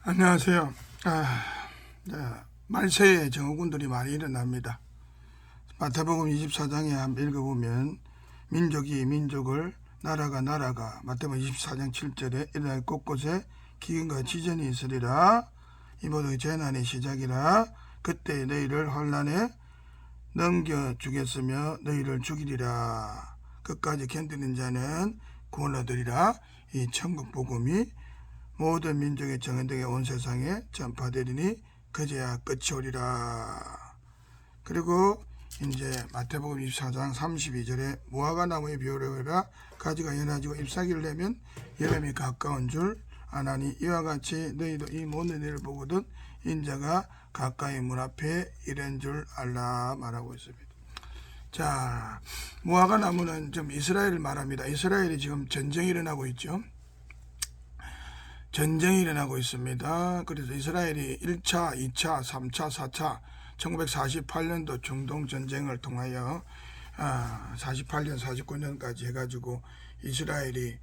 안녕하세요. 말세에 증오군들이 많이 일어납니다. 마태복음 24장에 한번 읽어보면 민족이 민족을 나라가 마태복음 24장 7절에 이날 곳곳에 기근과 지전이 있으리라. 이 모두 재난의 시작이라. 그때 너희를 환난에 넘겨주겠으며 너희를 죽이리라. 끝까지 견디는 자는 구원을 얻으리라. 이 천국 복음이 모든 민족의 정언되게 온 세상에 전파되리니 그제야 끝이 오리라. 그리고 이제 마태복음 24장 32절에 무화과 나무의 비유를 해라. 가지가 연해지고 잎사귀를 내면 여름이 가까운 줄 아나니 이와 같이 너희도 이 모든 일을 보거든 인자가 가까이 문 앞에 이른 줄 알라 말하고 있습니다. 자, 무화과 나무는 좀 이스라엘을 말합니다. 이스라엘이 지금 전쟁이 일어나고 있죠. 전쟁이 일어나고 있습니다. 그래서 이스라엘이 1차, 2차, 3차, 4차 1948년도 중동 전쟁을 통하여 48년, 49년까지 해가지고 이스라엘이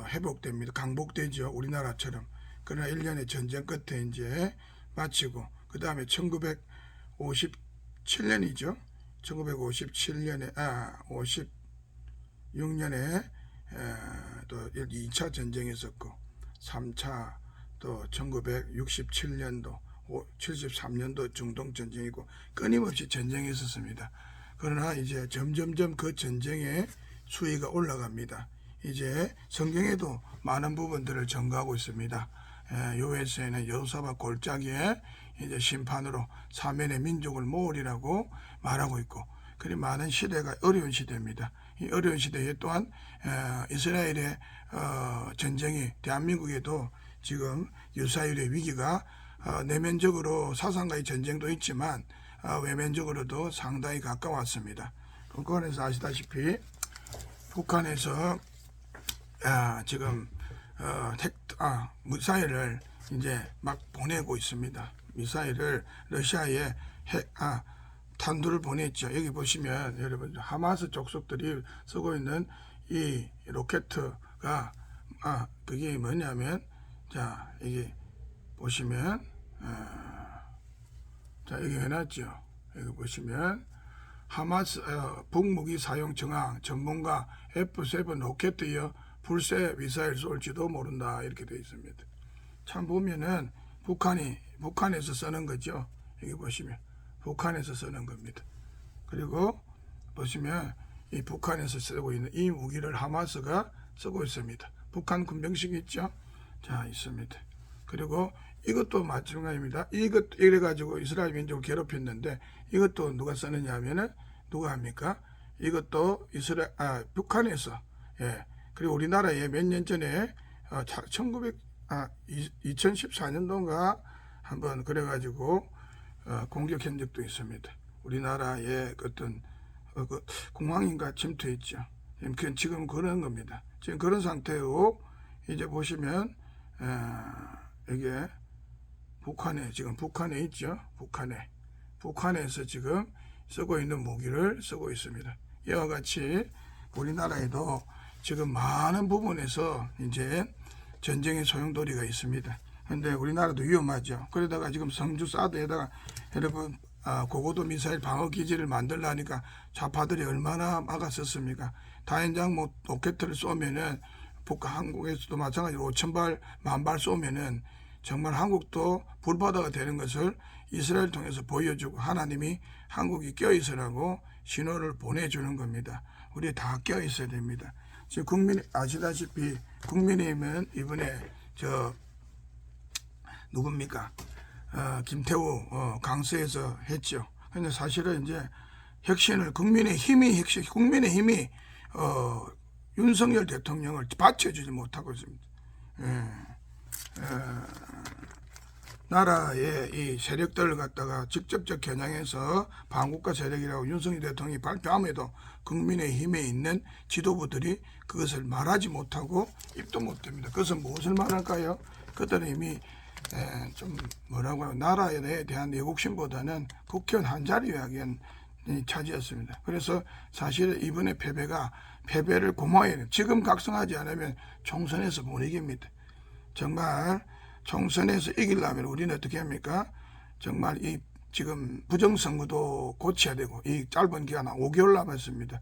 회복됩니다. 강복되죠. 우리나라처럼. 그러나 1년의 전쟁 끝에 이제 마치고 그 다음에 1957년이죠. 1957년에 56년에 또 2차 전쟁이 있었고 3차 또 1967년도 73년도 중동전쟁이고 끊임없이 전쟁이 있었습니다. 그러나 이제 점점점 그 전쟁의 수위가 올라갑니다. 이제 성경에도 많은 부분들을 전가하고 있습니다. 요에서에는 여호사밧 골짜기에 이제 심판으로 사면의 민족을 모으리라고 말하고 있고 그리 많은 시대가 어려운 시대입니다. 이 어려운 시대에 또한 이스라엘의 전쟁이 대한민국에도 지금 유사일의 위기가 내면적으로 사상과의 전쟁도 있지만 외면적으로도 상당히 가까웠습니다. 북한에서 아시다시피 북한에서 지금 미사일을 이제 막 보내고 있습니다. 미사일을 러시아에 탄두를 보냈죠. 여기 보시면 여러분 하마스 족속들이 쓰고 있는 이 로켓가 그게 뭐냐면 자 여기 보시면 자 여기 해놨죠. 여기 보시면 하마스 북무기 사용 정황 전문가 F7 로켓이여 불새 미사일 쏠지도 모른다 이렇게 되어 있습니다. 참 보면은 북한에서 쓰는 거죠. 여기 보시면 북한에서 쓰는 겁니다. 그리고 보시면 이 북한에서 쓰고 있는 이 무기를 하마스가 쓰고 있습니다. 북한 군병식 있죠? 자 있습니다. 그리고 이것도 마찬가지입니다. 이래 가지고 이스라엘 민족을 괴롭혔는데 이것도 누가 쓰느냐 하면은 누가 합니까? 이것도 북한에서 그리고 우리나라에 몇 년 전에 2014년도인가 한번 그래가지고 공격한 적도 있습니다. 우리나라의 어떤 공항인가 침투했죠. 지금 그런 겁니다. 지금 그런 상태고 이제 보시면 이게 북한에 있죠. 북한에서 지금 쓰고 있는 무기를 쓰고 있습니다. 이와 같이 우리나라에도 지금 많은 부분에서 이제 전쟁의 소용돌이가 있습니다. 근데 우리나라도 위험하죠. 그러다가 지금 성주 사드에다가 여러분 고고도 미사일 방어 기지를 만들려니까 좌파들이 얼마나 막았었습니까? 다연장 로켓을 쏘면은 한국에서도 마찬가지로 5,000발, 10,000발 쏘면은 정말 한국도 불바다가 되는 것을 이스라엘 통해서 보여주고 하나님이 한국이 껴있으라고 신호를 보내주는 겁니다. 우리 다 껴있어야 됩니다. 지금 아시다시피 국민의힘은 이번에 누굽니까? 김태우 강서에서 했죠. 근데 사실은 이제 혁신을 국민의힘이 윤석열 대통령을 받쳐주지 못하고 있습니다. 나라의 이 세력들을 갖다가 직접적 겨냥해서 반국가 세력이라고 윤석열 대통령이 발표함에도 국민의힘에 있는 지도부들이 그것을 말하지 못하고 입도 못 댑니다. 그것은 무엇을 말할까요? 그들은 이미 좀 뭐라고 하나 나라에 대한 애국심보다는 국회의원 한 자리 이야기는 차지했습니다. 그래서 사실 이번에 패배를 고마워해요. 지금 각성하지 않으면 총선에서 못 이깁니다. 정말 총선에서 이기려면 우리는 어떻게 합니까? 정말 이 지금 부정선거도 고쳐야 되고, 이 짧은 기간 5개월 남았습니다.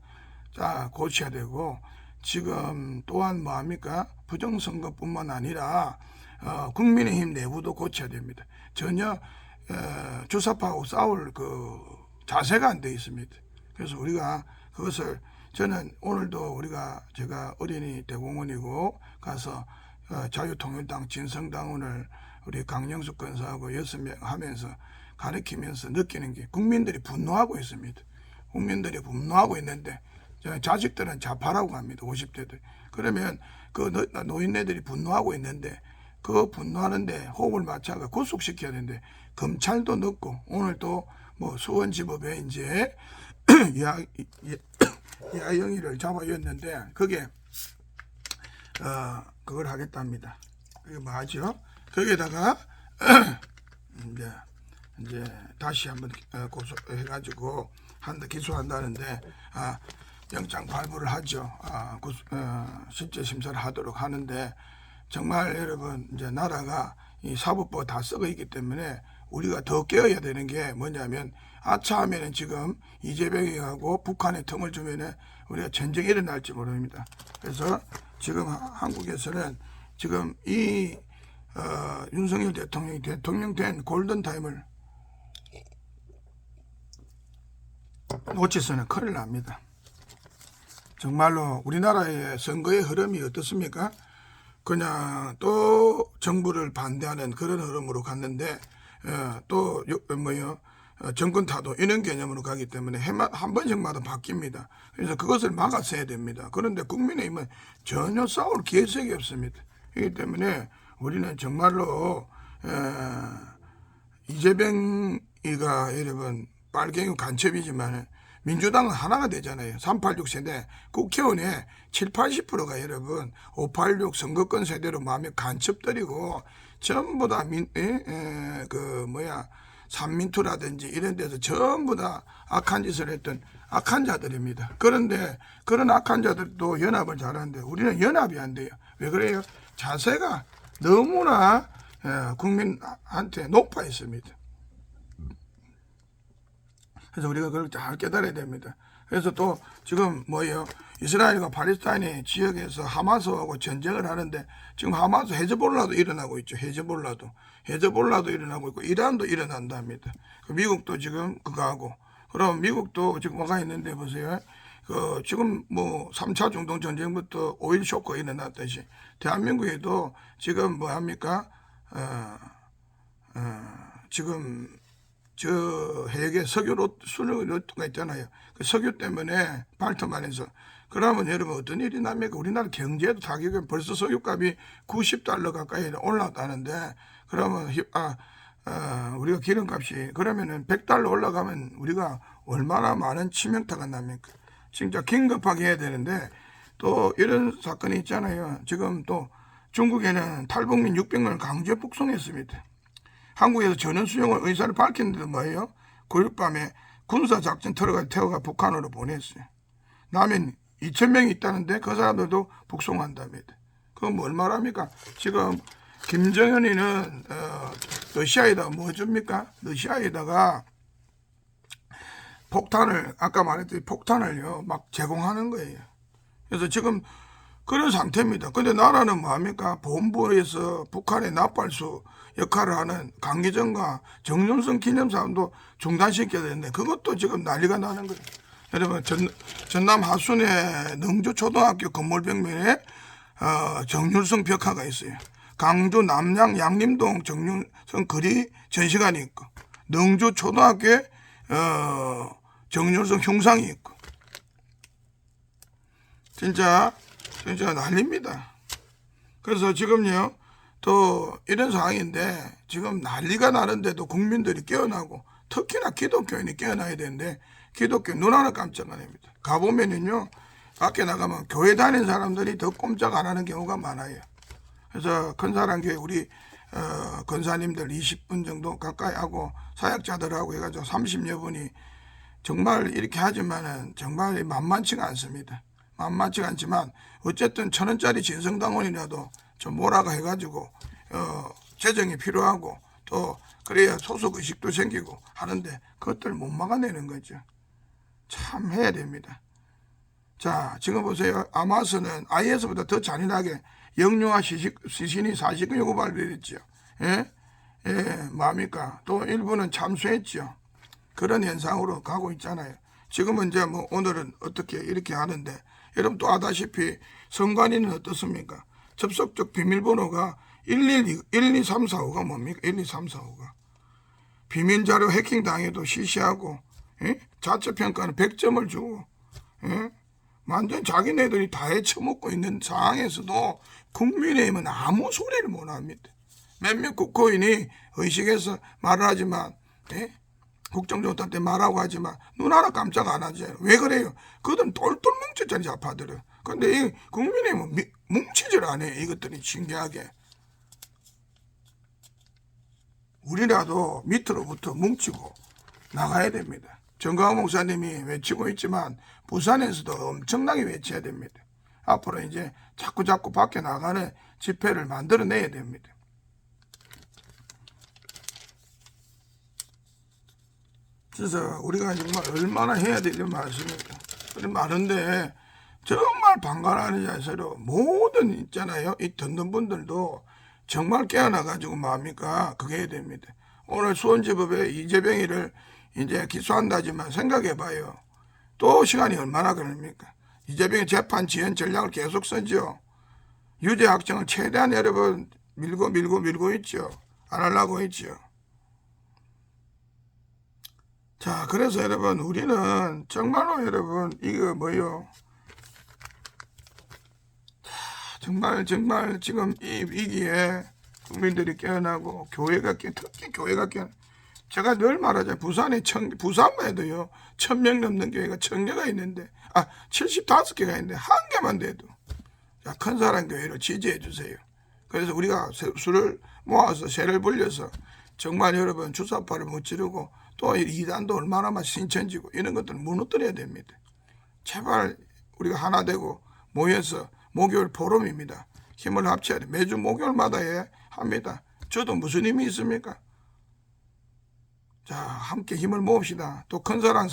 자, 고쳐야 되고, 지금 또한 뭐합니까? 부정선거뿐만 아니라 국민의힘 내부도 고쳐야 됩니다. 전혀 주사파하고 싸울 그 자세가 안 돼 있습니다. 그래서 우리가 그것을, 저는 오늘도 제가 어린이 대공원이고 가서 자유통일당 진성당원을 우리 강영숙 권사하고 6명 하면서 가르치면서 느끼는 게, 국민들이 분노하고 있습니다. 국민들이 분노하고 있는데 자식들은 좌파라고 합니다. 50대들. 그러면 그 노인네들이 분노하고 있는데 그 분노하는데 호흡을 맞춰가 구속시켜야 되는데, 검찰도 넣고 오늘 또 뭐 수원지법에 이제 야영이를 잡아였는데 그게 그걸 하겠답니다. 그게 뭐하죠? 거기에다가 이제 다시 한번 고소해가지고 기소한다는데, 영장 발부를 하죠. 실제 심사를 하도록 하는데, 정말 여러분, 이제 나라가 이 사법부가 다 썩어 있기 때문에 우리가 더 깨어야 되는 게 뭐냐면, 아차하면은 지금 이재명이하고 북한에 틈을 주면은 우리가 전쟁이 일어날지 모릅니다. 그래서 지금 한국에서는 지금 이 윤석열 대통령이 대통령 된 골든타임을 놓치서는 큰일 납니다. 정말로 우리나라의 선거의 흐름이 어떻습니까? 그냥 또 정부를 반대하는 그런 흐름으로 갔는데, 또 정권 타도 이런 개념으로 가기 때문에 한 번씩마다 바뀝니다. 그래서 그것을 막았어야 됩니다. 그런데 국민의힘은 전혀 싸울 기회색이 없습니다. 그렇기 때문에 우리는 정말로 이재명이가 여러분 빨갱이 간첩이지만 민주당은 하나가 되잖아요. 386 세대 국회의원의 70~80%가 여러분 586 선거권 세대로 마음에 간첩들이고, 전부 다 산민투라든지 이런 데서 전부 다 악한 짓을 했던 악한 자들입니다. 그런데 그런 악한 자들도 연합을 잘하는데 우리는 연합이 안 돼요. 왜 그래요? 자세가 너무나 국민한테 높아 있습니다. 그래서 우리가 그걸 잘 깨달아야 됩니다. 그래서 또 지금 이스라엘과 팔레스타인 지역에서 하마스하고 전쟁을 하는데, 지금 하마스 헤즈볼라도 일어나고 있죠. 헤즈볼라도 일어나고 있고 이란도 일어난답니다. 미국도 지금 그거 하고, 그럼 미국도 지금 뭐가 있는데 보세요. 지금 3차 중동 전쟁부터 오일 쇼크가 일어났듯이 대한민국에도 지금 뭐합니까? 지금 저 해역에 석유 수로가 있잖아요. 그 석유 때문에 발톱만해서. 그러면 여러분 어떤 일이 납니까? 우리나라 경제에도 타격이, 벌써 석유값이 $90 가까이 올랐다는데, 그러면 우리가 기름값이 그러면은 $100 올라가면 우리가 얼마나 많은 치명타가 납니까? 진짜 긴급하게 해야 되는데, 또 이런 사건이 있잖아요. 지금 또 중국에는 탈북민 600명을 강제 북송했습니다. 한국에서 전원 수용을 의사를 밝혔는데 뭐예요? 9일 밤에 군사작전 태워가 북한으로 보냈어요. 남인 2,000명이 있다는데 그 사람들도 북송한답니다. 그건 뭐 얼마랍니까? 지금 김정은이는 러시아에다가 뭐 줍니까? 러시아에다가 폭탄을, 아까 말했듯이 폭탄을요 막 제공하는 거예요. 그래서 지금 그런 상태입니다. 근데 나라는 뭐합니까? 본부에서 북한의 나팔수 역할을 하는 강기정과 정윤성 기념사업도 중단시켜야 되는데 그것도 지금 난리가 나는 거예요. 여러분, 전남 하순의 능주초등학교 건물 벽면에 정윤성 벽화가 있어요. 강주 남양 양림동 정윤성 거리 전시관이 있고, 능주초등학교에 정윤성 흉상이 있고, 진짜 난립니다. 그래서 지금요 또 이런 상황인데, 지금 난리가 나는데도 국민들이 깨어나고, 특히나 기독교인이 깨어나야 되는데 기독교 눈 하나 깜짝 안 합니다. 가보면은요 밖에 나가면 교회 다니는 사람들이 더 꼼짝 안 하는 경우가 많아요. 그래서 큰사랑교회 우리 권사님들 20분 정도 가까이 하고 사역자들하고 해가지고 30여 분이 정말 이렇게 하지만은 정말 만만치가 않습니다. 만만치가 않지만 어쨌든 1,000원짜리 진성당원이라도 좀 몰아가 해가지고 재정이 필요하고 또 그래야 소속의식도 생기고 하는데 그것들 못 막아내는 거죠. 참 해야 됩니다. 자, 지금 보세요. 아마스는 IS보다 더 잔인하게 영유아 시신이 사실은 요구발을 했죠. 예? 예, 뭡니까? 또 일부는 참수했죠. 그런 현상으로 가고 있잖아요. 지금은 이제 뭐 오늘은 어떻게 이렇게 하는데 여러분 또 아다시피 선관위는 어떻습니까? 접속적 비밀번호가 12345가 뭡니까? 12345가 비밀자료 해킹 당해도 시시하고 예? 자체평가는 100점을 주고 예? 완전 자기네들이 다 헤쳐먹고 있는 상황에서도 국민의힘은 아무 소리를 못합니다. 몇몇 국회의원이 의식해서 말을 하지만 예? 국정조사 때 말하고 하지만 눈 하나 깜짝 안 하죠. 왜 그래요? 그들은 똘똘 뭉쳤잖아요. 좌파들은. 근데 이 국민의힘은 뭉치질 않아요. 이것들이 신기하게. 우리라도 밑으로부터 뭉치고 나가야 됩니다. 정광훈 목사님이 외치고 있지만 부산에서도 엄청나게 외쳐야 됩니다. 앞으로 이제 자꾸 밖에 나가는 집회를 만들어내야 됩니다. 그래서 우리가 정말 얼마나 해야 되는 말씀입니까? 많은데 정말 방관하는 자세로 모든 있잖아요. 이 듣는 분들도 정말 깨어나가지고 뭡니까? 그게 해야 됩니다. 오늘 수원지법에 이재병이를 이제 기소한다지만 생각해봐요. 또 시간이 얼마나 걸립니까? 이재병이 재판 지연 전략을 계속 쓰죠. 유죄 확정을 최대한 여러분 밀고 있죠. 안 하려고 했죠. 자, 그래서 여러분 우리는 정말로 여러분 이거 뭐요? 정말 지금 이 위기에 국민들이 깨어나고 교회가 특히 교회가 제가 늘 말하잖아요. 부산만 해도요 1000명 넘는 교회가 1000개가 있는데 75개가 있는데 한 개만 돼도 자, 큰 사람 교회를 지지해 주세요. 그래서 우리가 수를 모아서 세를 불려서 정말 여러분 주사파를 못 지르고 또 이단도 얼마나 신천지고 이런 것들 무너뜨려야 됩니다. 제발 우리가 하나 되고 모여서 목요일 포럼입니다. 힘을 합쳐야 돼. 매주 목요일마다 합니다. 저도 무슨 힘이 있습니까? 자, 함께 힘을 모읍시다. 또 큰 사람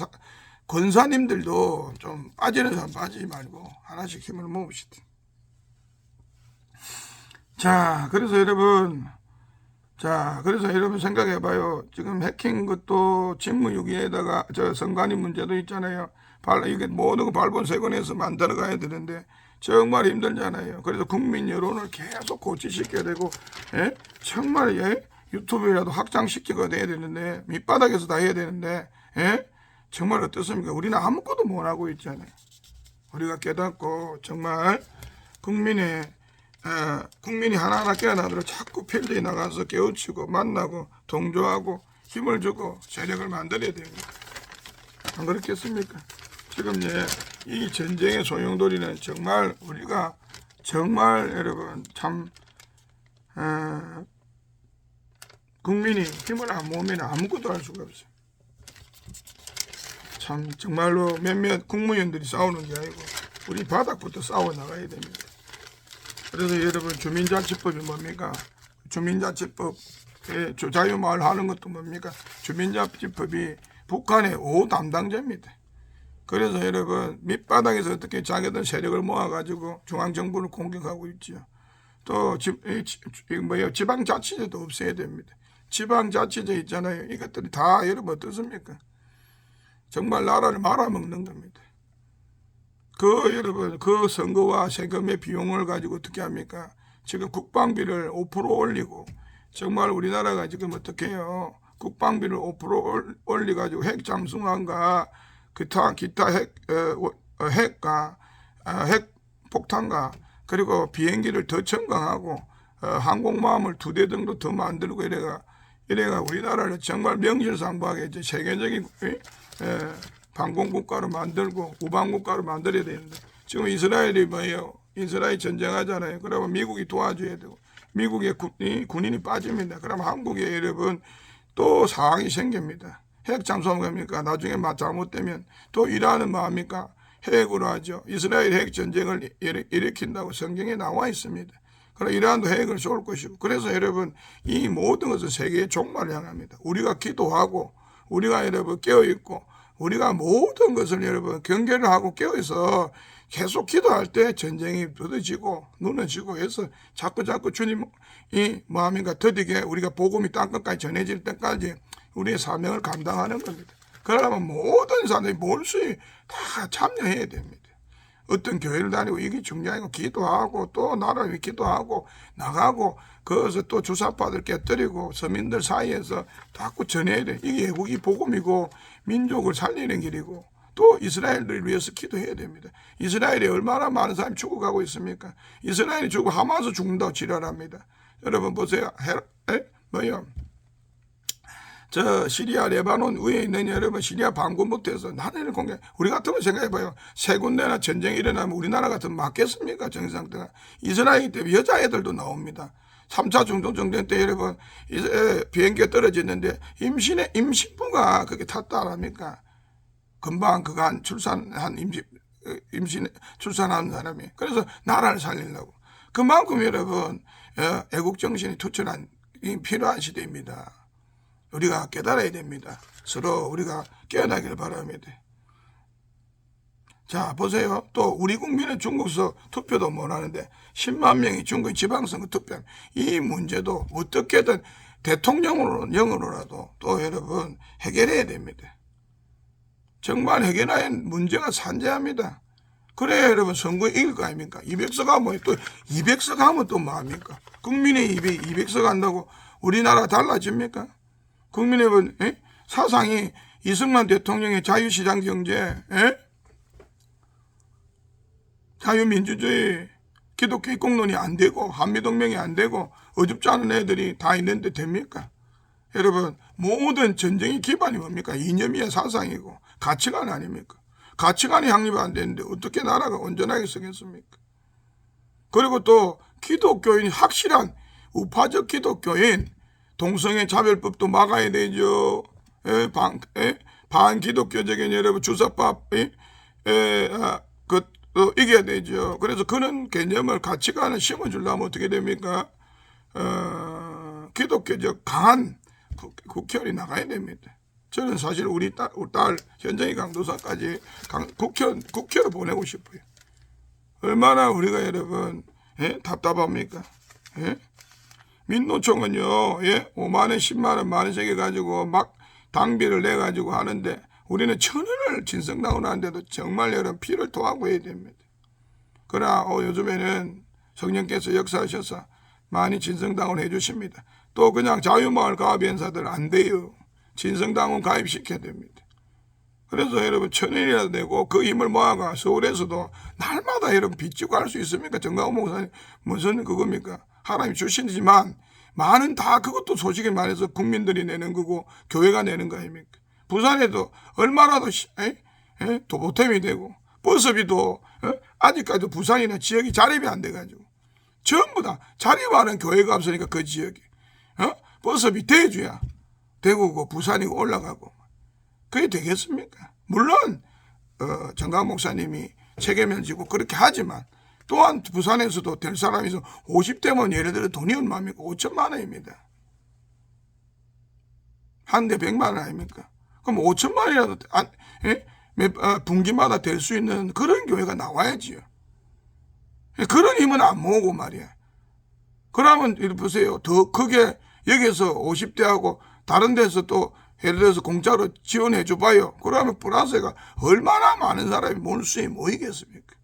권사님들도 좀 빠지는 사람 빠지지 말고 하나씩 힘을 모읍시다. 자, 그래서 여러분 생각해봐요. 지금 해킹 것도 직무유기에다가 선관위 문제도 있잖아요. 이게 모든 거 발본색원에서 만들어가야 되는데 정말 힘들잖아요. 그래서 국민 여론을 계속 고치시켜야 되고 정말 유튜브라도 확장시키고 돼야 되는데 밑바닥에서 다 해야 되는데 정말 어떻습니까? 우리는 아무것도 못하고 있잖아요. 우리가 깨닫고 정말 국민이 하나하나 깨어나도록 자꾸 필드에 나가서 깨우치고 만나고 동조하고 힘을 주고 세력을 만들어야 됩니다. 안 그렇겠습니까? 지금 이 전쟁의 소용돌이는 정말 우리가 정말 여러분 참 국민이 힘을 안 모으면 아무것도 할 수가 없어요. 참 정말로 몇몇 국무위원들이 싸우는 게 아니고 우리 바닥부터 싸워 나가야 됩니다. 그래서 여러분 주민자치법이 뭡니까? 주민자치법에 자유마을 하는 것도 뭡니까? 주민자치법이 북한의 5담당자입니다. 그래서 여러분 밑바닥에서 어떻게 자기들 세력을 모아가지고 중앙정부를 공격하고 있죠. 또 지방자치제도 없애야 됩니다. 지방자치제 있잖아요. 이것들이 다 여러분 어떻습니까? 정말 나라를 말아먹는 겁니다. 여러분 그 선거와 세금의 비용을 가지고 어떻게 합니까? 지금 국방비를 5% 올리고 정말 우리나라가 지금 어떻게 해요? 국방비를 5% 올려가지고 핵 잠수함과 기타 핵과 핵폭탄과 그리고 비행기를 더 첨가하고 항공모함을 2대 정도 더 만들고 이래가 우리나라를 정말 명실상부하게 이제 세계적인 방공국가로 만들고 우방국가로 만들어야 되는데 지금 이스라엘이 뭐예요? 이스라엘 전쟁하잖아요. 그러면 미국이 도와줘야 되고 미국의 군인이 빠집니다. 그러면 한국에 여러분 또 상황이 생깁니다. 핵 잠수함 갑니까? 나중에 잘못되면 또 이란은 뭐합니까? 핵으로 하죠. 이스라엘 핵 전쟁을 일으킨다고 성경에 나와 있습니다. 그러나 이란도 핵을 쏠 것이고, 그래서 여러분 이 모든 것은 세계의 종말을 향합니다. 우리가 기도하고 우리가 여러분 깨어있고 우리가 모든 것을 여러분 경계를 하고 깨어있어 계속 기도할 때 전쟁이 부서지고 무너지고 해서 자꾸 주님이 뭐합니까 더디게 우리가 복음이 땅끝까지 전해질 때까지 우리의 사명을 감당하는 겁니다. 그러려면 모든 사람들이 몰수히 다 참여해야 됩니다. 어떤 교회를 다니고 이게 중요하고 기도하고 또 나라를 위해 기도하고 나가고 거기서 또 주사파들 깨뜨리고 서민들 사이에서 자꾸 전해야 돼. 이게 외국이 복음이고 민족을 살리는 길이고 또 이스라엘을 위해서 기도해야 됩니다. 이스라엘이 얼마나 많은 사람이 죽어가고 있습니까? 이스라엘이 죽고 하마스 죽는다고 지랄합니다. 여러분 보세요. 저 시리아 레바논 위에 있는 여러분 시리아 반군부터 해서 나라를 공개. 우리 같으면 생각해봐요. 세 군데나 전쟁이 일어나면 우리나라 같으면 맞겠습니까? 정상태가. 이스라엘 때문에 여자애들도 나옵니다. 3차 중동정전 때 여러분 비행기가 떨어졌는데 임신부가 그게 탔다 합니까? 금방 그간 임신 출산한 사람이. 그래서 나라를 살리려고. 그만큼 여러분 애국정신이 투철한 필요한 시대입니다. 우리가 깨달아야 됩니다. 서로 우리가 깨어나길 바랍니다. 자 보세요. 또 우리 국민은 중국서 투표도 못하는데 10만 명이 중국 지방선거 투표하면 이 문제도 어떻게든 대통령으로라도 또 여러분 해결해야 됩니다. 정말 해결할 문제가 산재합니다. 그래야 여러분 선거에 이길 거 아닙니까? 200석 하면 또 200석 하면 또 뭐합니까? 국민의 200석 한다고 우리나라 달라집니까? 국민의 사상이 이승만 대통령의 자유시장 경제, 자유민주주의, 기독교 입국론이 안 되고 한미동맹이 안 되고 어줍지 않은 애들이 다 있는데 됩니까? 여러분 모든 전쟁의 기반이 뭡니까? 이념이야 사상이고 가치관 아닙니까? 가치관이 확립이 안 되는데 어떻게 나라가 온전하게 서겠습니까? 그리고 또 기독교인이 확실한 우파적 기독교인 동성애 차별법도 막아야 되죠. 반기독교적인 여러분 주사법 이겨야 되죠. 그래서 그런 개념을 가치관을 심어주려면 어떻게 됩니까? 기독교적 강한 국회의원이 나가야 됩니다. 저는 사실 우리 딸 현정이 강도사까지 국회로 보내고 싶어요. 얼마나 우리가 여러분 답답합니까? 민노총은요, 5만원, 10만원, 만원씩 해가지고 막 당비를 내가지고 하는데 우리는 1,000원을 진성당원 하는데도 정말 여러분 피를 토하고 해야 됩니다. 그러나 요즘에는 성령께서 역사하셔서 많이 진성당원 해주십니다. 또 그냥 자유마을 가입연사들 안 돼요. 진성당원 가입시켜야 됩니다. 그래서 여러분 1,000원이라도 내고 그 힘을 모아가 서울에서도 날마다 여러분 빚지고 할 수 있습니까? 정강훈 목사님 무슨 그겁니까? 하나님 주시지만 많은 다 그것도 솔직히 말해서 국민들이 내는 거고 교회가 내는 거 아닙니까? 부산에도 얼마나도 도보템이 되고 버스비도 아직까지도 부산이나 지역이 자립이 안 돼가지고 전부 다 자립하는 교회가 없으니까 그 지역이 버스비 대주야 대구고 부산이고 올라가고 그게 되겠습니까? 물론 정강 목사님이 책임을 지고 그렇게 하지만 또한 부산에서도 될 사람이 있어 50대면 예를 들어 돈이 얼마입니까? 5천만 원입니다. 한 대 100만 원 아닙니까? 그럼 5천만 원이라도 분기마다 될 수 있는 그런 교회가 나와야지요. 그런 힘은 안 모으고 말이야. 그러면 보세요. 더 크게 여기서 50대하고 다른 데서 또 예를 들어서 공짜로 지원해 줘봐요. 그러면 플러스가 얼마나 많은 사람이 몰수에 모이겠습니까?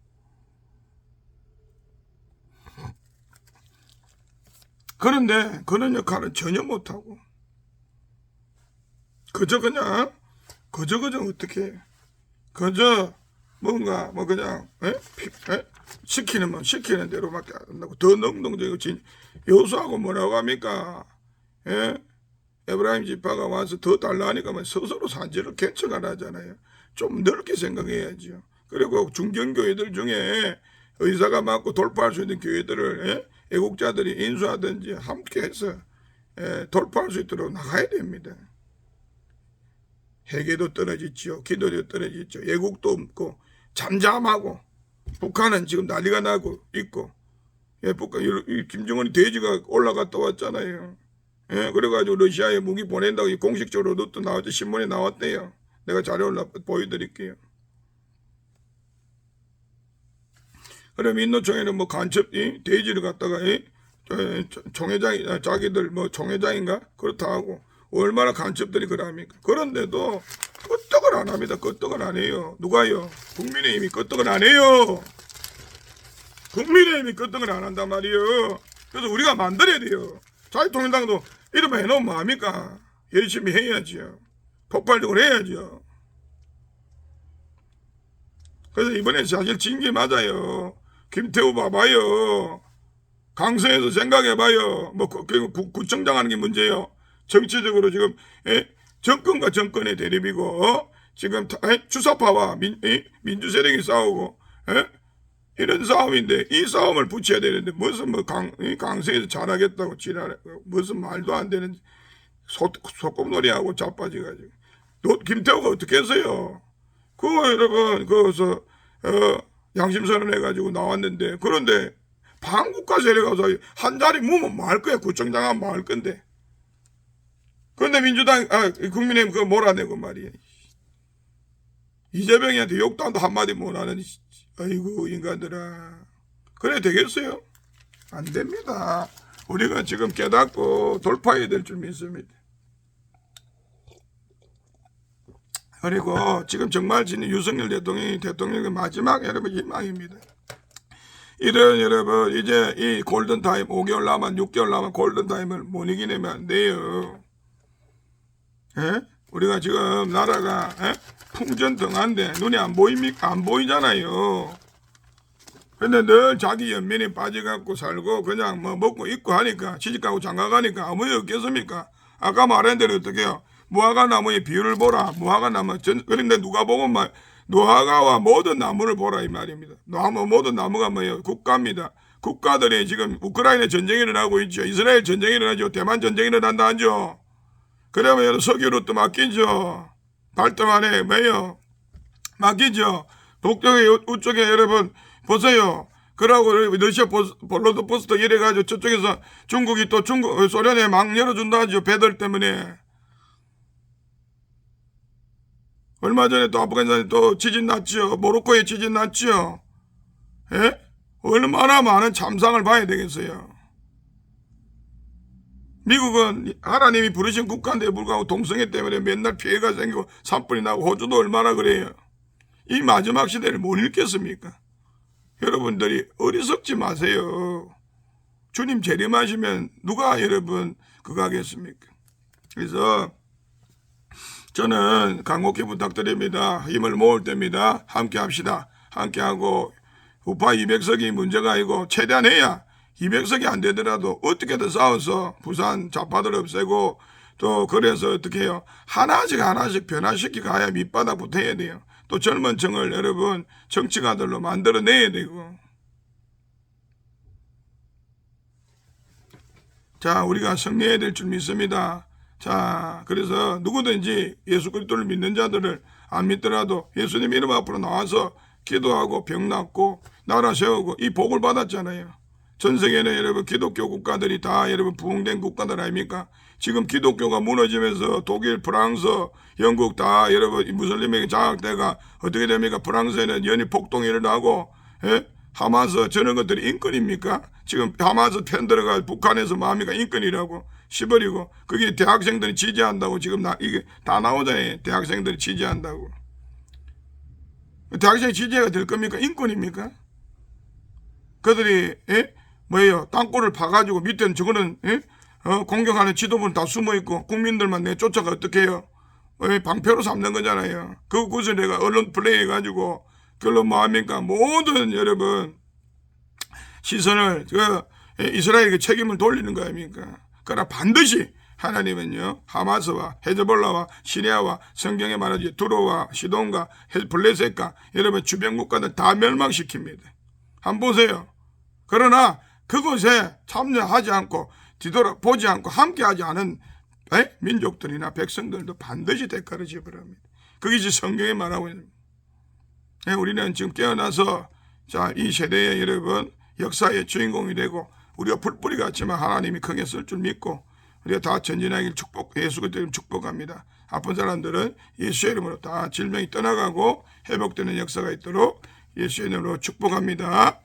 그런데 그런 역할은 전혀 못하고 그저 어떻게 그저 뭔가 그냥 시키는 대로밖에 안 한다고 더 능동적이고 요수하고 뭐라고 합니까? 에브라임 지파가 와서 더 달라 하니까 스스로 산지를 개척을 하잖아요. 좀 넓게 생각해야죠. 그리고 중견교회들 중에 의사가 많고 돌파할 수 있는 교회들을 애국자들이 인수하든지 함께 해서 돌파할 수 있도록 나가야 됩니다. 회개도 떨어지죠. 기도도 떨어지죠. 애국도 없고 잠잠하고 북한은 지금 난리가 나고 있고 예, 이 김정은이 돼지가 올라갔다 왔잖아요. 예, 그래가지고 러시아에 무기 보낸다고 공식적으로도 또 나왔죠. 신문에 나왔대요. 내가 자료 보여드릴게요. 그럼 인노총에는 뭐 간첩, 돼지를 갖다가, 총회장, 자기들 뭐 총회장인가? 그렇다 하고, 얼마나 간첩들이 그러합니까? 그런데도 끄떡을 안 합니다. 끄떡을 안 해요. 누가요? 국민의힘이 끄떡을 안 해요. 국민의힘이 끄떡을 안 한단 말이에요. 그래서 우리가 만들어야 돼요. 자유통일당도 이러면 해놓으면 뭐합니까? 열심히 해야지요. 폭발적으로 해야죠. 그래서 이번에 사실 진 게 맞아요. 김태우 봐봐요. 강서에서 생각해봐요. 뭐 구청장 하는 게 문제예요. 정치적으로 지금 정권과 정권의 대립이고 지금 주사파와 민주 세력이 싸우고 이런 싸움인데 이 싸움을 붙여야 되는데 무슨 뭐 강서에서 잘하겠다고 지랄하고 무슨 말도 안 되는 소꿉놀이하고 자빠져가지고 김태우가 어떻게 했어요? 그거 여러분 거기서 양심선언 해가지고 나왔는데 그런데 반국가 세력 가서 한 자리 모으면 뭐 할 거야. 구청장 하면 뭐 할 건데. 그런데 민주당 국민의힘 그거 몰아내고 말이야. 이재명이한테 욕도 한마디 못하는 아이고 인간들아. 그래 되겠어요? 안 됩니다. 우리가 지금 깨닫고 돌파해야 될 줄 믿습니다. 그리고 지금 정말 윤석열 대통령의 마지막 여러분 희망입니다. 이런 여러분 이제 이 골든타임 5개월 남은 6개월 남은 골든타임을 못 이기내면 안 돼요. 우리가 지금 나라가 풍전등한데 눈이 안 보입니까? 안 보이잖아요. 근데 늘 자기 연민에 빠져갖고 살고 그냥 뭐 먹고 입고 하니까 시집가고 장가가니까 아무 일 없겠습니까? 아까 말한 대로 어떻게 해요? 무화과 나무의 비율을 보라. 무화과 나무 그런데 누가 보고 말 무화과와 모든 나무를 보라 이 말입니다. 모든 나무가 뭐예요? 국가입니다. 국가들이 지금 우크라이나 전쟁이 일어나고 있죠. 이스라엘 전쟁이 일어나죠. 대만 전쟁이 일어난다 하죠. 그러면 석유로 또 맡기죠. 발등안에 뭐예요? 맡기죠. 북쪽에 우쪽에 여러분 보세요. 그러고 러시아 볼로드 포스트 이래가지고 저쪽에서 중국이 또 소련에 막 열어준다 하죠. 배들 때문에. 얼마 전에 또 아프가니스탄에 또 지진 났죠. 모로코에 지진 났죠. 예? 얼마나 많은 참상을 봐야 되겠어요. 미국은 하나님이 부르신 국가인데 불구하고 동성애 때문에 맨날 피해가 생기고 산불이 나고 호주도 얼마나 그래요. 이 마지막 시대를 못 읽겠습니까? 여러분들이 어리석지 마세요. 주님 재림하시면 누가 여러분 그거 하겠습니까? 그래서 저는 간곡히 부탁드립니다. 힘을 모을 때입니다. 함께 합시다. 함께 하고 우파 200석이 문제가 아니고 최대한 해야 200석이 안 되더라도 어떻게든 싸워서 부산 좌파들 없애고 또 그래서 어떻게 해요. 하나씩 변화시키고 가야 밑바닥부터 해야 돼요. 또 젊은 층을 여러분 정치가들로 만들어내야 되고. 자, 우리가 승리해야 될 줄 믿습니다. 자, 그래서 누구든지 예수 그리스도를 믿는 자들을 안 믿더라도 예수님 이름 앞으로 나와서 기도하고 병 낫고 나라 세우고 이 복을 받았잖아요. 전 세계는 여러분 기독교 국가들이 다 여러분 부흥된 국가들 아닙니까? 지금 기독교가 무너지면서 독일, 프랑스, 영국 다 여러분 무슬림에게 장악돼가 어떻게 됩니까? 프랑스에는 연이 폭동이 일어나고 하마스 저런 것들이 인권입니까? 지금 하마스 팬들어가 북한에서 뭐합니까? 인권이라고 시버리고 그게 대학생들이 지지한다고 지금 이게 다 나오잖아요. 대학생들이 지지한다고. 대학생이 지지가 될 겁니까? 인권입니까? 그들이 뭐예요? 땅굴을 파가지고 밑에는 저거는 공격하는 지도부는 다 숨어있고 국민들만 내쫓아가 어떻게 해요? 방패로 삼는 거잖아요. 그것을 내가 언론 플레이 해가지고 결론 뭐합니까? 모든 여러분 시선을 이스라엘에게 책임을 돌리는 거 아닙니까? 그러나 반드시 하나님은요 하마스와 헤즈볼라와 시리아와 성경에 말하지 두로와 시돈과 블레셋과 여러분 주변 국가들 다 멸망시킵니다. 한번 보세요. 그러나 그것에 참여하지 않고 뒤돌아보지 않고 함께하지 않은 민족들이나 백성들도 반드시 대가를 지불 합니다. 그게 이제 성경에 말하고 있는 우리는 지금 깨어나서 자, 이 세대에 여러분 역사의 주인공이 되고 우리가 불뿌리 같지만 하나님이 크게 쓸 줄 믿고 우리가 다 전진하길 예수 그리스도 이름 축복합니다. 아픈 사람들은 예수의 이름으로 다 질병이 떠나가고 회복되는 역사가 있도록 예수의 이름으로 축복합니다.